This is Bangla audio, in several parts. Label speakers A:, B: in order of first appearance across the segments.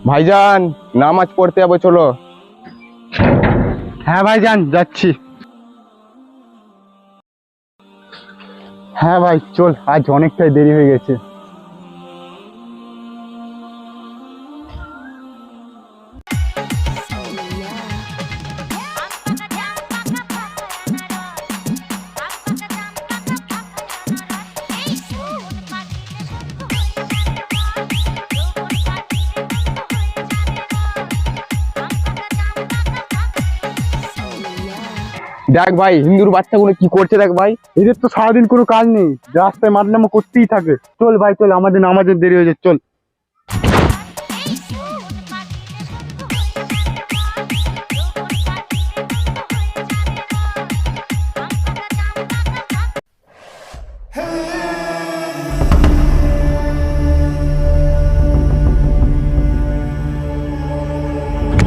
A: ভাইজান নামাজ পড়তে যাবো, চলো।
B: হ্যাঁ ভাইজান, যাচ্ছি। হ্যাঁ ভাই চল, আজ অনেকটাই দেরি হয়ে গেছে।
A: দেখ ভাই, হিন্দুর বাচ্চাগুলো কি করছে দেখ ভাই।
B: এদের তো সারাদিন কোনো কাজ নেই, রাস্তায় মারনামা করতেই থাকে। চল ভাই চল, আমাদের নামাজের দেরি হয়ে যাচ্ছে, চল।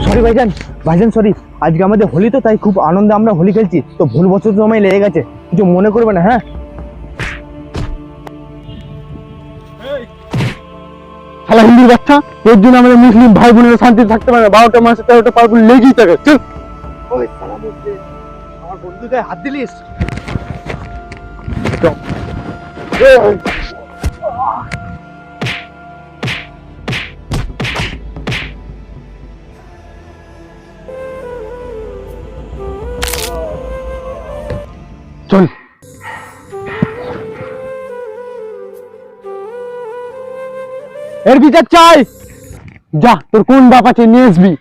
C: সরি ভাইজান, ভাইজান সরি। আজকে আমাদের হোলি, তো তাই খুব আনন্দে আমরা হোলি খেলছি, তো ভুলবশত সময় লেগে গেছে, কিছু মনে করবে না। হ্যাঁ
B: শালা হিন্দুর বাচ্চা, এর জন্য আমাদের মুসলিম ভাই বোনেরা শান্তি থাকতে পারে না। 12টা মাসে 13টা পার্বণ লেগেই থাকে। চল।
C: আমার বন্ধু গায়ে হাত দিলিস।
B: চল। এর বিচার চাই। যা, তোর কোন বাপ আছে নিয়ে আসবি।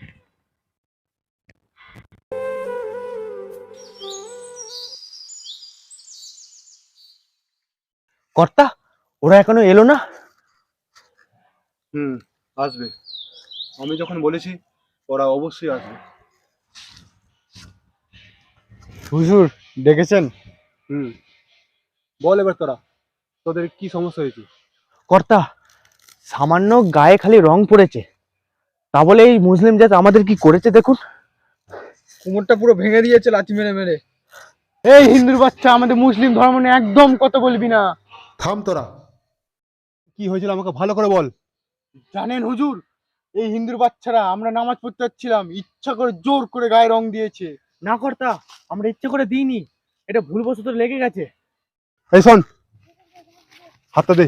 C: কর্তা, ওরা এখনো এলো না?
B: আসবে, আমি যখন বলেছি ওরা অবশ্যই আসবে। হুজুর ডেকেছেন? বল এবার তোদের কি সমস্যা হয়েছে?
C: কর্তা, সামান্য গায়ে খালি রং পড়েছে, তা বলে এই মুসলিম জাত আমাদের কি করেছে দেখুন।
B: কোমরটা পুরো ভেঙে দিয়েছে লাঠি মেরে মেরে। এই হিন্দুর বাচ্চা, আমাদের মুসলিম ধর্ম নিয়ে একদম কথা বলবি না।
D: থাম তোরা, কি হয়েছিল আমাকে ভালো করে বল।
B: জানেন হুজুর, এই হিন্দুর বাচ্চারা আমরা নামাজ পড়তে যাচ্ছিলাম, ইচ্ছা করে জোর করে গায়ে রং দিয়েছে।
C: না কর্তা, আমরা ইচ্ছে করে দিইনি, এটা ভুলবশত লেগে গেছে।
D: এই শোন, হাতটা দে।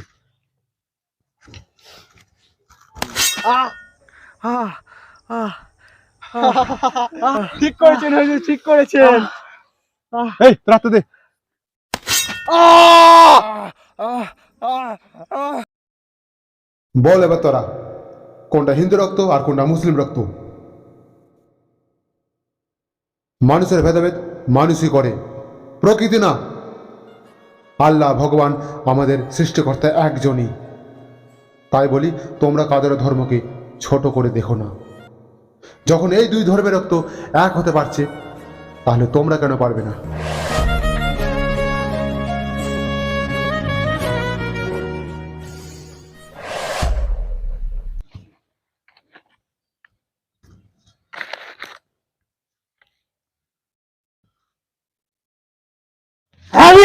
B: ঠিক করেছেন হুজুর, ঠিক করেছেন।
D: এই তোর হাতটা দে। বল এবার তোরা, কোনটা হিন্দু রক্ত আর কোনটা মুসলিম রক্ত? মানুষের ভেদাভেদ মানুষই করে, প্রকৃতি না। আল্লাহ ভগবান আমাদের সৃষ্টিকর্তা একজনই। তাই বলি, তোমরা কাদের ধর্মকে ছোট করে দেখো না। যখন এই দুই ধর্মের রক্ত এক হতে পারছে, তাহলে তোমরা কেন পারবে না?
B: আমি